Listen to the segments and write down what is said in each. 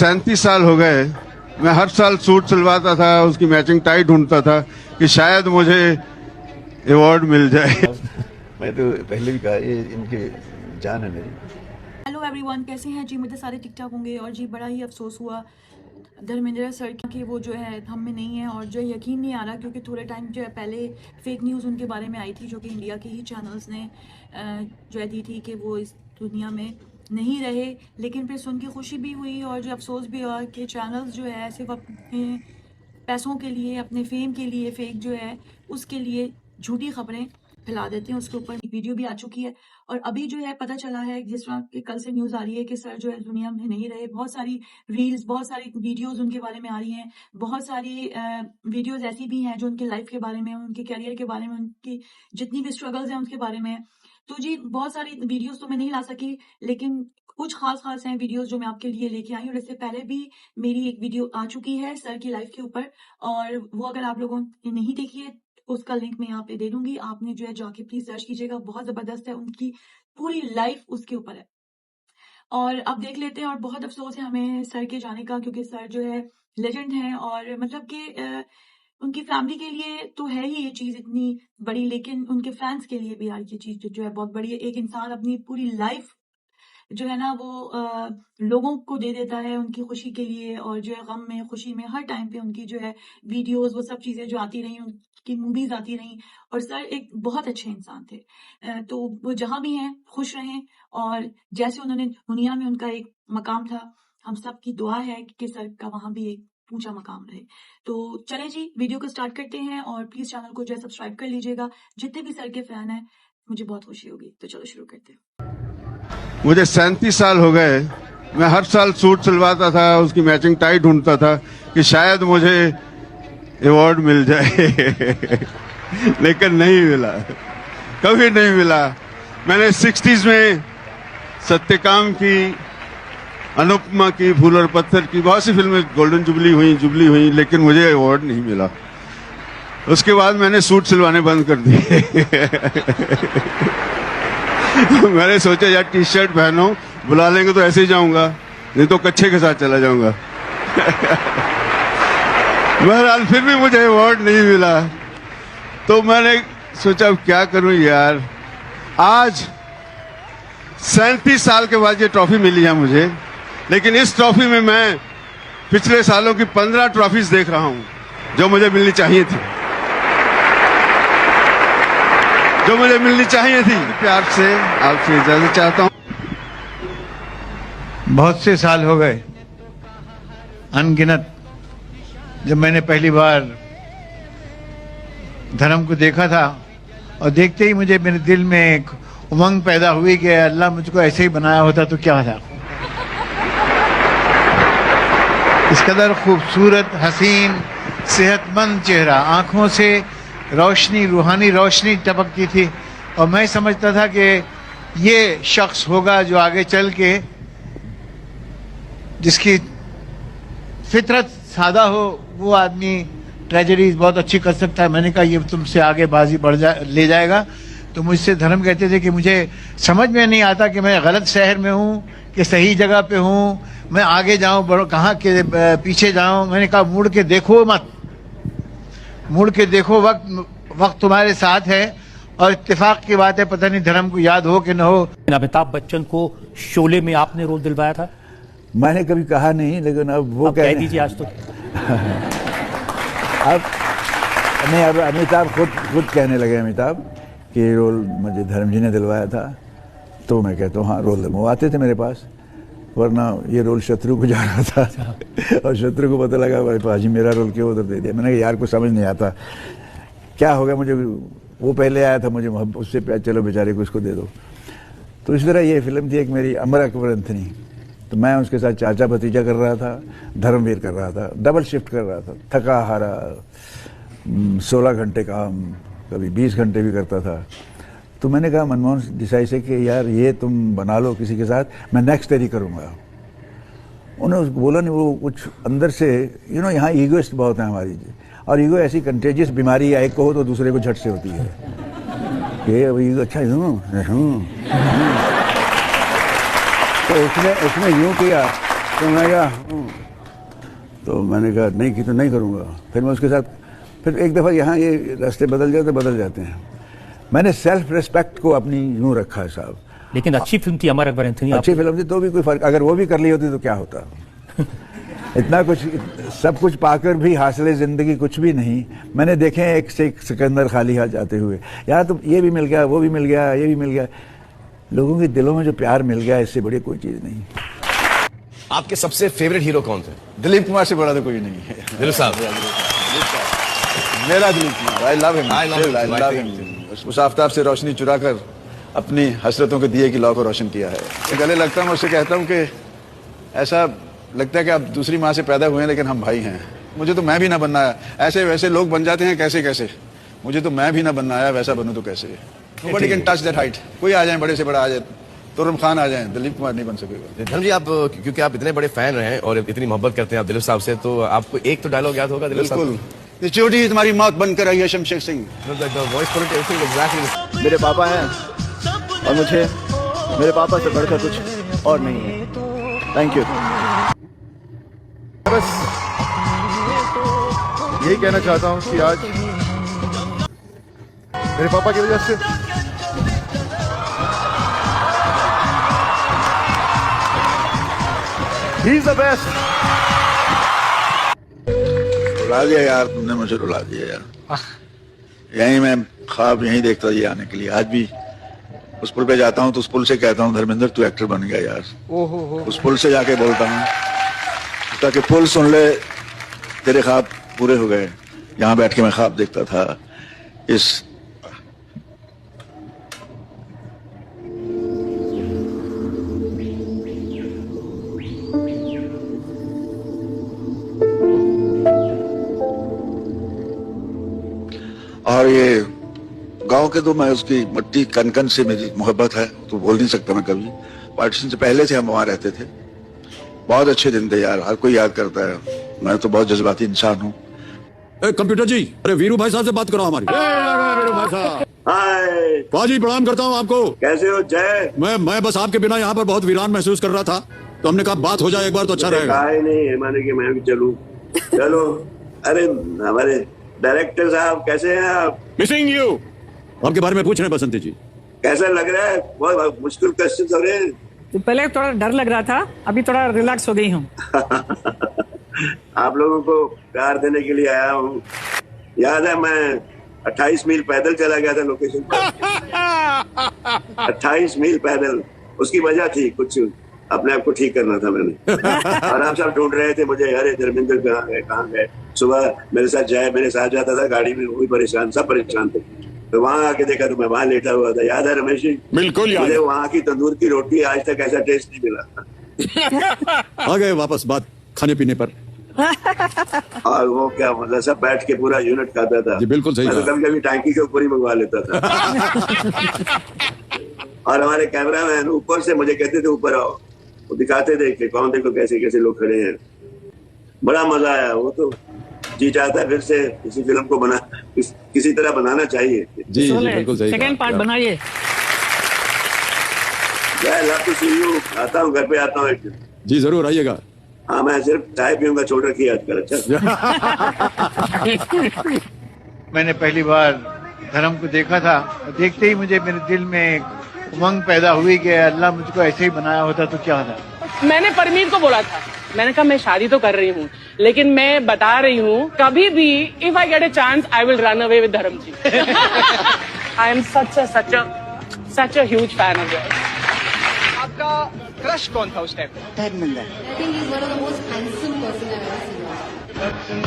37 साल हो गए। मैं हर साल सूट सिलवाता था, उसकी मैचिंग टाई ढूंढता था कि शायद मुझे अवार्ड मिल जाए। मैं तो पहले भी कहा ये इनकी जान है मेरी। हेलो एवरीवन, कैसे हैं जी? मुझे सारे ठीक ठाक होंगे। और जी बड़ा ही अफसोस हुआ धर्मेंद्र सर की, वो जो है हम में नहीं है। और जो यकीन नहीं आ रहा क्योंकि थोड़े टाइम जो है पहले फेक न्यूज़ उनके बारे में आई थी जो कि इंडिया के ही चैनल्स ने जो है दी थी कि वो इस दुनिया में नहीं रहे। लेकिन फिर सुन के खुशी भी हुई और जो अफसोस भी हुआ कि चैनल्स जो है सिर्फ अपने पैसों के लिए, अपने फेम के लिए, फेक जो है उसके लिए झूठी खबरें फैला देते हैं। उसके ऊपर वीडियो भी आ चुकी है और अभी जो है पता चला है जिस तरह कि कल से न्यूज़ आ रही है कि सर जो है दुनिया में नहीं रहे। बहुत सारी रील्स, बहुत सारी वीडियोस उनके बारे में आ रही हैं। बहुत सारी वीडियोस ऐसी भी हैं जो उनके लाइफ के बारे में, उनके करियर के बारे में, उनकी जितनी भी स्ट्रगल्स हैं उसके बारे में है। तो जी बहुत सारी वीडियोस तो मैं नहीं ला सकी, लेकिन कुछ खास हैं वीडियोस जो मैं आपके लिए लेके आई हूँ। और इससे पहले भी मेरी एक वीडियो आ चुकी है सर की लाइफ के ऊपर, और वो अगर आप लोगों ने नहीं देखी है उसका लिंक मैं यहाँ पे दे दूंगी। आपने जो है जाके प्लीज सर्च कीजिएगा, बहुत जबरदस्त है, उनकी पूरी लाइफ उसके ऊपर है। और अब देख लेते हैं। और बहुत अफसोस है हमें सर के जाने का क्योंकि सर जो है लेजेंड हैं और मतलब कि उनकी फैमिली के लिए तो है ही ये चीज़ इतनी बड़ी, लेकिन उनके फैंस के लिए भी यार ये चीज़ जो है बहुत बड़ी है। एक इंसान अपनी पूरी लाइफ जो है ना वो लोगों को दे देता है उनकी खुशी के लिए, और जो है गम में, खुशी में, हर टाइम पे उनकी जो है वीडियोस, वो सब चीज़ें जो आती रही, उनकी मूवीज आती रही। और सर एक बहुत अच्छे इंसान थे। तो वो जहाँ भी हैं खुश रहें, और जैसे उन्होंने दुनिया में उनका एक मकाम था, हम सब की दुआ है कि सर का वहाँ भी एक ऊंचा मकाम रहे। तो चले जी वीडियो को स्टार्ट करते हैं, और प्लीज चैनल को जो है सब्सक्राइब कर लीजिएगा जितने भी सर के फैन हैं, मुझे बहुत खुशी होगी। तो चलो शुरू करते हैं। मुझे 37 साल हो गए। मैं हर साल सूट सिलवाता था, उसकी मैचिंग टाई ढूंढता था कि शायद मुझे अवार्ड मिल जाए। लेकिन नहीं मिला, कभी नहीं मिला। मैंने 60s में सत्यकाम की, अनुपमा की, फूल और पत्थर की, बहुत सी फिल्में गोल्डन जुबली हुई, लेकिन मुझे अवार्ड नहीं मिला। उसके बाद मैंने सूट सिलवाने बंद कर दिए। मैंने सोचा यार टी शर्ट पहनो, बुला लेंगे तो ऐसे ही जाऊंगा, नहीं तो कच्छे के साथ चला जाऊंगा। बहरहाल फिर भी मुझे अवार्ड नहीं मिला, तो मैंने सोचा अब क्या करूं यार। आज 37 साल के बाद ये ट्रॉफी मिली है मुझे, लेकिन इस ट्रॉफी में मैं पिछले सालों की 15 ट्रॉफीज देख रहा हूं जो मुझे मिलनी चाहिए थी, प्यार से आपसे इजाजत चाहता हूं। बहुत से साल हो गए, अनगिनत, जब मैंने पहली बार धर्म को देखा था, और देखते ही मुझे मेरे दिल में एक उमंग पैदा हुई कि अल्लाह मुझको ऐसे ही बनाया होता तो क्या था। इस कदर खूबसूरत, हसीन, सेहतमंद चेहरा, आंखों से रोशनी, रूहानी रोशनी टपकती थी, और मैं समझता था कि ये शख्स होगा जो आगे चल के, जिसकी फितरत सादा हो, वो आदमी ट्रेजेडीज बहुत अच्छी कर सकता है। मैंने कहा ये तुमसे आगे बाजी ले जाएगा। तो मुझसे धर्म कहते थे कि मुझे समझ में नहीं आता कि मैं गलत शहर में हूँ कि सही जगह पे हूँ, मैं आगे जाऊँ कहाँ के पीछे जाऊँ। मैंने कहा मुड़ के देखो मत, मुड़ के देखो, वक्त तुम्हारे साथ है। और इत्तेफाक की बात है, पता नहीं धर्म को याद हो कि न हो, अमिताभ बच्चन को शोले में आपने रोल दिलवाया था। मैंने कभी कहा नहीं, लेकिन अब वो कह दीजिए आज तो। अब नहीं, अब अमिताभ खुद कहने लगे, अमिताभ कि रोल मुझे धर्म जी ने दिलवाया था। तो मैं कहता हूँ हाँ, रोल वो आते थे मेरे पास, वरना ये रोल शत्रु को जा रहा था। और शत्रु को पता लगा भाई पाजी मेरा रोल क्यों उधर दे दिया। मैंने कहा यार कुछ समझ नहीं आता क्या होगा, मुझे वो पहले आया था, मुझे उससे चलो बेचारे को इसको दे दो। तो इस तरह ये फिल्म थी एक मेरी, अमर अकबर एंथनी। तो मैं उसके साथ चाचा भतीजा कर रहा था, धर्मवीर कर रहा था, डबल शिफ्ट कर रहा था, थका हारा, 16 घंटे काम, कभी 20 घंटे भी करता था। तो मैंने कहा मनमोहन देसाई से कि यार ये तुम बना लो किसी के साथ, मैं नेक्स्ट तेरी करूँगा। उन्होंने उसको बोला नहीं, वो कुछ अंदर से यहाँ ईगोइस्ट बहुत है हमारी, और ईगो ऐसी कंटेजियस बीमारी है, एक को हो तो दूसरे को झट से होती है कि अब ईगो अच्छा तो उसने यूँ किया तो मैं कहा तो मैंने कहा नहीं की तो नहीं करूँगा। फिर मैं उसके साथ फिर एक दफ़ा यहाँ ये रास्ते बदल जाते बदल जाते हैं। मैंने सेल्फ रिस्पेक्ट को अपनी यूँ रखा है साहब। लेकिन अच्छी फिल्म थी अमर अकबर एंथनी। अच्छी फिल्म थी तो भी कोई फर्क, अगर वो भी कर ली होती तो क्या होता। इतना कुछ सब कुछ पाकर भी हासिल ज़िंदगी कुछ भी नहीं। मैंने देखे हैं एक से एक सिकंदर खाली हाथ जाते हुए, यार तो ये भी मिल गया, वो भी मिल गया, ये भी मिल गया। लोगों के दिलों में जो प्यार मिल गया, इससे बड़ी कोई चीज़ नहीं। आपके सबसे फेवरेट हीरो कौन थे? दिलीप कुमार से बड़ा तो कोई नहीं है। दिलीप साहब। मेरा Dilip Kumar, I love him. उस आफ्ताब से रोशनी चुरा कर अपनी हसरतों के दिए की लौ को रोशन किया है। गले लगता हूँ, उससे कहता हूँ कि ऐसा लगता है कि आप दूसरी माँ से पैदा हुए हैं लेकिन हम भाई हैं। मुझे तो मैं भी ना बनना है, ऐसे वैसे लोग बन जाते हैं कैसे कैसे, मुझे तो मैं भी ना बनना आया, वैसा बनूं तो कैसे। Nobody can touch that height. कोई आ जाए, बड़े से बड़ा आ जाए, तुर्रम खान आ जाए, दिलीप कुमार नहीं बन सकेगा। धर्म जी, आप क्योंकि आप इतने बड़े फैन रहे हैं और इतनी मोहब्बत करते हैं आप दिलीप साहब से, तो आपको एक तो डायलॉग याद होगा दिलीप साहब? बिल्कुल, ये चोटी तुम्हारी मौत बनकर आई है शमशेर सिंह। मेरे पापा हैं और मुझे मेरे पापा से बढ़कर कुछ और नहीं है। Thank you. बस यही कहना चाहता हूँ कि आज मेरे पापा की वजह से ही इज द बेस्ट। रुला दिया यार तुमने, मुझे रुला दिया यार। यहीं मैं ख्वाब यहीं देखता था ये आने के लिए। आज भी उस पुल पे जाता हूँ तो उस पुल से कहता हूँ धर्मेंद्र तू एक्टर बन गया यार। उस पुल से जाके बोलता हूँ ताकि पुल सुन ले तेरे ख्वाब पूरे हो गए। यहाँ बैठ के मैं ख्वाब देखता था इस और ये गांव के तो मैं उसकी मट्टी कन कन से मेरी मोहब्बत है तो बोल नहीं सकता मैं कभी। पार्टीशन से पहले से हम वहां रहते थे। बहुत अच्छे दिन थे यार, हर कोई याद करता है। मैं तो बहुत जज्बाती इंसान हूँ। कंप्यूटर जी, अरे वीरू भाई साहब से बात कराओ हमारी। वीरू भाई साहब, हाय पाजी प्रणाम करता हूँ आपको। कैसे हो जय? मैं बस आपके बिना यहाँ पर बहुत वीरान महसूस कर रहा था, तो हमने कहा बात हो जाए एक बार तो अच्छा रहेगा। कहा ही नहीं है माने कि मैं भी चलूं। चलो। अरे हमारे डायरेक्टर साहब कैसे हैं आप? Missing you. आपके बारे में पूछ रहे हैं बसंती जी। कैसा लग रहा है? बहुत मुश्किल क्वेश्चन हो रहे हैं। तो पहले थोड़ा डर लग रहा था, अभी थोड़ा रिलैक्स हो गई हूँ। आप लोगों को प्यार देने के लिए आया हूँ। याद है मैं 28 मील पैदल चला गया था लोकेशन पर। 28 मील पैदल। उसकी वजह थी कुछ अपने आप को ठीक करना था मैंने। और आप सब ढूंढ रहे थे मुझे, अरे धर्मेंद्र कहाँ गए। सुबह मेरे साथ जाए मेरे साथ जाता था गाड़ी में, वो भी परेशान, सब परेशान थे। तो वहां आके देखा तो मैं वहां लेटा हुआ था। याद है रमेश जी? बिल्कुल याद। मुझे वहां की तंदूर की रोटी आज तक ऐसा टेस्ट नहीं मिला। आ गए वापस बात खाने पीने पर। और वो क्या मतलब सब बैठ के पूरा यूनिट खाता था। जी बिल्कुल सही। मैं तो कभी कभी टैंकी के ऊपर ही मंगवा लेता था। और हमारे कैमरामैन ऊपर से मुझे कहते थे ऊपर आओ, वो दिखाते थे कि कौन देखो कैसे कैसे लोग खड़े हैं। बड़ा मजा आया। वो तो जी चाहता है फिर से किसी फिल्म को किसी तरह बनाना चाहिए। जी बिल्कुल सही। सेकंड पार्ट बनाइए। Love to see you. आता हूँ, घर पे आता हूँ एक दिन। जी जरूर आइएगा। हाँ मैं सिर्फ चाय पीऊंगा, छोड़ रखी है आजकल। अच्छा। मैंने पहली बार धर्म को देखा था, देखते ही मुझे मेरे दिल में एक उमंग पैदा हुई कि अल्लाह मुझको ऐसे ही बनाया होता तो क्या होता। मैंने परमीर को बोला था, मैंने कहा मैं शादी तो कर रही हूँ लेकिन मैं बता रही हूँ कभी भी if I get a chance I will run away with Dharam ji. I am such a huge fan of yours. आपका क्रश कौन था उस time? Dharmendra. I think he's one of the most handsome person I've ever seen.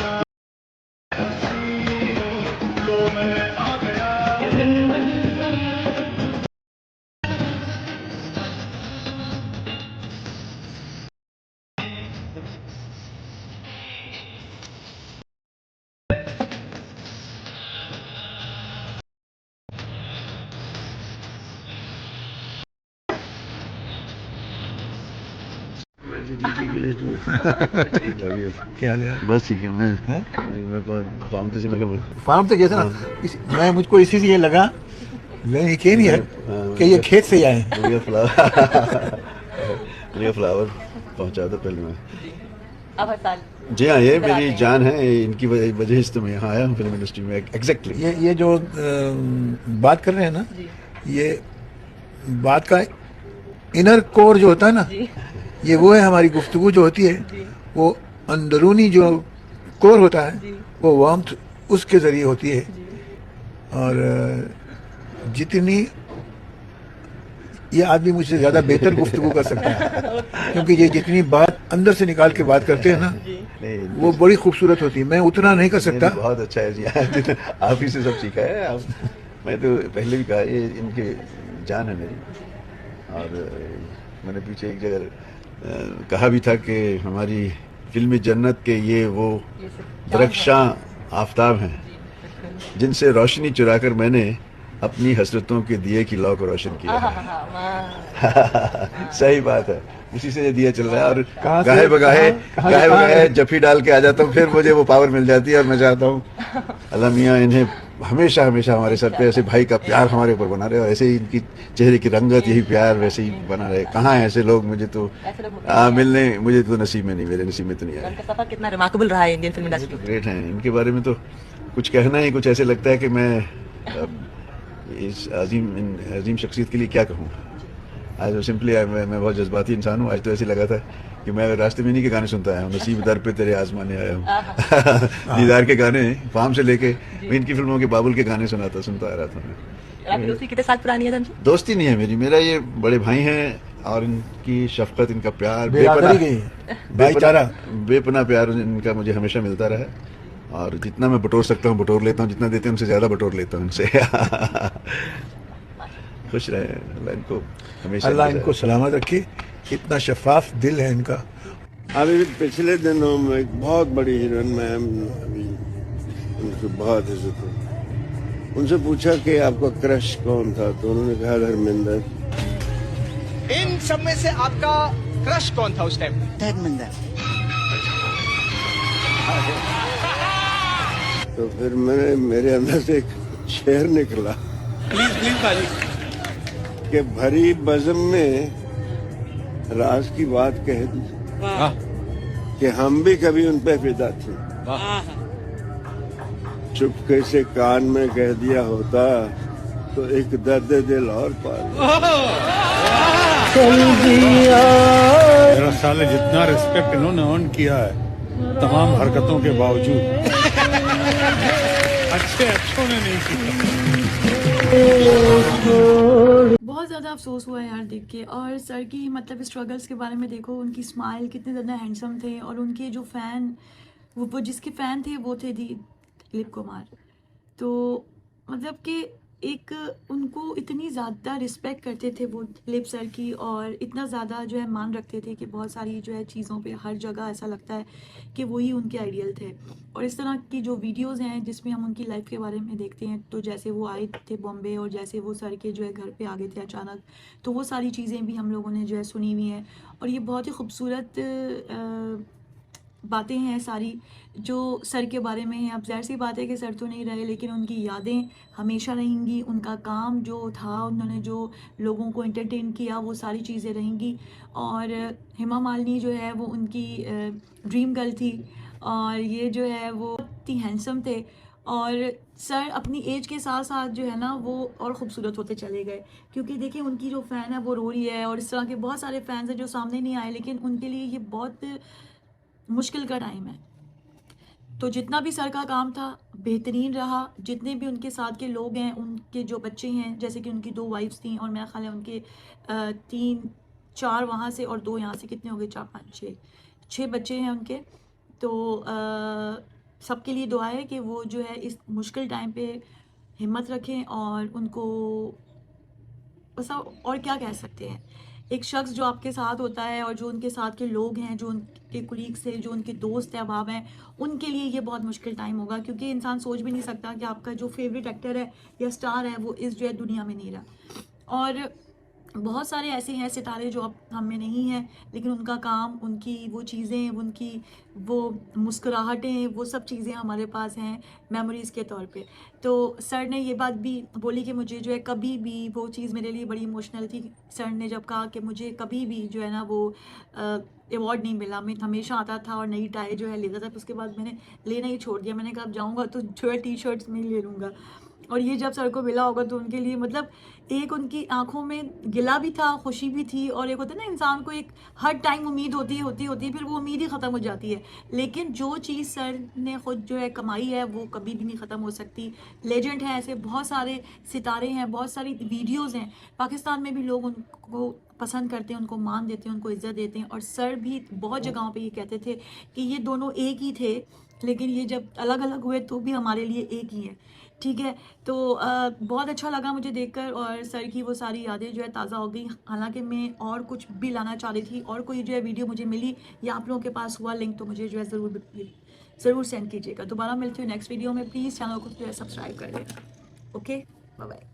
क्या लिया? बस ठीक है। मैं फार्म तो फार्म तो जैसे ना मैं मुझको इसी से ये लगा यकीन ही है कि ये खेत से आए। फ्लावर पहुंचा था पहले मैं। अब हर साल जी हाँ, ये मेरी जान है, इनकी वजह से तो मैं यहाँ आया हूँ फिल्म इंडस्ट्री में। एग्जैक्टली ये जो बात कर रहे हैं ना, ये बात का इनर कोर जो होता है ना, ये वो है हमारी गुफ्तगू जो होती है, वो अंदरूनी जो कोर होता है वो वार्मथ उसके जरिए होती है। और जितनी ये आदमी मुझसे ज्यादा बेहतर गुफ्तगू कर सकता है, क्योंकि ये जितनी बात अंदर से निकाल के बात करते हैं ना, वो बड़ी खूबसूरत होती है। मैं उतना नहीं कर सकता। बहुत अच्छा है जी, आप ही से सब सीखा है। आप, मैं तो पहले भी कहा, ये इनकी जान है मेरी। और मैंने पीछे एक जगह कहा भी था कि हमारी फिल्मी जन्नत के ये वो दरख्शां आफताब हैं जिनसे रोशनी चुराकर मैंने अपनी हसरतों के दिए की लौ को रोशन किया है। सही बात है, उसी से ये दिया चल रहा है। और गाहे बगाहे जफी डाल के आ जाता हूँ, फिर मुझे वो पावर मिल जाती है। और मैं चाहता हूँ अल्लाह मियाँ इन्हें हमेशा हमेशा हमारे सर पे ऐसे भाई का प्यार हमारे ऊपर बना रहे, और ऐसे ही इनकी चेहरे की रंगत यही प्यार वैसे ही बना रहे। कहाँ है ऐसे लोग? मुझे तो मिलने, मुझे तो नसीब में नहीं, मेरे नसीब में तो नहीं आया। उनका सफर कितना रिमार्केबल रहा है इंडियन फिल्म इंडस्ट्री में। ग्रेट हैं, इनके बारे में तो कुछ कहना ही कुछ ऐसे लगता है कि मैं इस अजीम शख्सियत के लिए क्या कहूँ। आज सिंपली मैं बहुत जज्बाती इंसान हूँ। आज तो ऐसे लगा था कि मैं रास्ते में इन्हीं के गाने सुनता आया हूँ। नसीब दर पे तेरे आजमाने आया हूँ। दीदार के गाने फार्म से लेके इनकी फिल्मों के बाबुल के गाने सुनता आ रहा था मैं। आपकी दोस्ती कितने साल पुरानी है? दोस्ती नहीं है मेरी, मेरा ये बड़े भाई हैं, और इनकी शफकत, इनका प्यार, बेपनाह प्यार इनका मुझे हमेशा मिलता रहा है। और जितना मैं बटोर सकता हूँ बटोर लेता हूँ, जितना देते हैं उनसे ज्यादा बटोर लेता हूँ उनसे। खुश रहे अल्लाह इनको हमेशा, अल्लाह इनको सलामत रखे। इतना शफाफ दिल है इनका। अभी पिछले दिनों में एक बहुत बड़ी हीरोइन मैम, अभी उनकी बहुत इज्जत है, उनसे पूछा कि आपका क्रश कौन था, तो उन्होंने कहा धर्मेंद्र। इन सब में से आपका क्रश कौन था उस टाइम? धर्मेंद्र। तो फिर मेरे अंदर से एक शेर निकला, प्लीज भाजी, कि भरी बज़म में राज की बात कह दी कि हम भी कभी उन पे फिदा थे। चुपके से कान में कह दिया होता तो एक दर्द दिल और पाल। मेरा साले जितना रिस्पेक्ट इन्होंने अर्न किया है तमाम हरकतों के बावजूद, अच्छों ने नहीं किया। बहुत ज़्यादा अफसोस हुआ है यार देख के। और सर की मतलब स्ट्रगल्स के बारे में देखो, उनकी स्माइल कितने ज़्यादा हैंडसम थे, और उनके जो फ़ैन, वो जिसके फ़ैन थे वो थे दिलीप कुमार। तो मतलब कि एक उनको इतनी ज़्यादा रिस्पेक्ट करते थे वो दिलीप सर की, और इतना ज़्यादा जो है मान रखते थे कि बहुत सारी जो है चीज़ों पे हर जगह ऐसा लगता है कि वही उनके आइडियल थे। और इस तरह की जो वीडियोस हैं जिसमें हम उनकी लाइफ के बारे में देखते हैं, तो जैसे वो आए थे बॉम्बे और जैसे वो सर के जो है घर पे आ गए थे अचानक, तो वो सारी चीज़ें भी हम लोगों ने जो है सुनी हुई हैं। और ये बहुत ही खूबसूरत बातें हैं सारी जो सर के बारे में हैं। अब ज़ाहिर सी बात है कि सर तो नहीं रहे, लेकिन उनकी यादें हमेशा रहेंगी। उनका काम जो था, उन्होंने जो लोगों को एंटरटेन किया, वो सारी चीज़ें रहेंगी। और हेमा मालिनी जो है वो उनकी ड्रीम गर्ल थी, और ये जो है वो इतनी हैंडसम थे। और सर अपनी एज के साथ साथ जो है ना वो और ख़ूबसूरत होते चले गए, क्योंकि देखिए उनकी जो फ़ैन है वो रो रही है, और इस तरह के बहुत सारे फ़ैन्स हैं जो सामने नहीं आए, लेकिन उनके लिए ये बहुत मुश्किल का टाइम है। तो जितना भी सर का काम था बेहतरीन रहा। जितने भी उनके साथ के लोग हैं, उनके जो बच्चे हैं, जैसे कि उनकी 2 वाइफ्स थी, और मेरा ख्याल है उनके 3-4 वहाँ से और 2 यहाँ से, कितने हो गए, 4-5-6 बच्चे हैं उनके। तो सबके लिए दुआ है कि वो जो है इस मुश्किल टाइम पे हिम्मत रखें, और उनको बस और क्या कह सकते हैं। एक शख्स जो आपके साथ होता है, और जो उनके साथ के लोग हैं, जो उनके कुलीग्स हैं, जो उनके दोस्त अहबाब हैं, उनके लिए ये बहुत मुश्किल टाइम होगा, क्योंकि इंसान सोच भी नहीं सकता कि आपका जो फेवरेट एक्टर है या स्टार है वो इस जो है दुनिया में नहीं रहा। और बहुत सारे ऐसे हैं सितारे जो अब हम में नहीं हैं, लेकिन उनका काम, उनकी वो चीज़ें, उनकी वो मुस्कुराहटें, वो सब चीज़ें हमारे पास हैं मेमोरीज़ के तौर पे। तो सर ने ये बात भी बोली कि मुझे जो है कभी भी, वो चीज़ मेरे लिए बड़ी इमोशनल थी। सर ने जब कहा कि मुझे कभी भी जो है ना वो अवार्ड नहीं मिला। मैं हमेशा आता था और नई टाई जो है लेता था, उसके बाद मैंने लेना ही छोड़ दिया। मैंने कहा अब जाऊँगा तो जो है टी शर्ट्स में ही ले लूँगा। और ये जब सर को मिला होगा तो उनके लिए मतलब एक उनकी आंखों में गिला भी था, खुशी भी थी, और एक होता है ना इंसान को एक हर टाइम उम्मीद होती है फिर वो उम्मीद ही ख़त्म हो जाती है। लेकिन जो चीज़ सर ने खुद जो है कमाई है वो कभी भी नहीं ख़त्म हो सकती। लेजेंड है, ऐसे बहुत सारे सितारे हैं, बहुत सारी वीडियोज़ हैं, पाकिस्तान में भी लोग उनको पसंद करते हैं, उनको मान देते हैं, उनको इज़्ज़त देते हैं। और सर भी बहुत जगहों पे ये कहते थे कि ये दोनों एक ही थे, लेकिन ये जब अलग अलग हुए तो भी हमारे लिए एक ही है। ठीक है, तो बहुत अच्छा लगा मुझे देखकर, और सर की वो सारी यादें जो है ताज़ा हो गई। हालांकि मैं और कुछ भी लाना चाह रही थी, और कोई जो है वीडियो मुझे मिली या आप लोगों के पास हुआ लिंक तो मुझे जो है ज़रूर सेंड कीजिएगा। दोबारा मिलती हूँ नेक्स्ट वीडियो में। प्लीज़ चैनल को जो है सब्सक्राइब कर लेना। Okay, bye bye.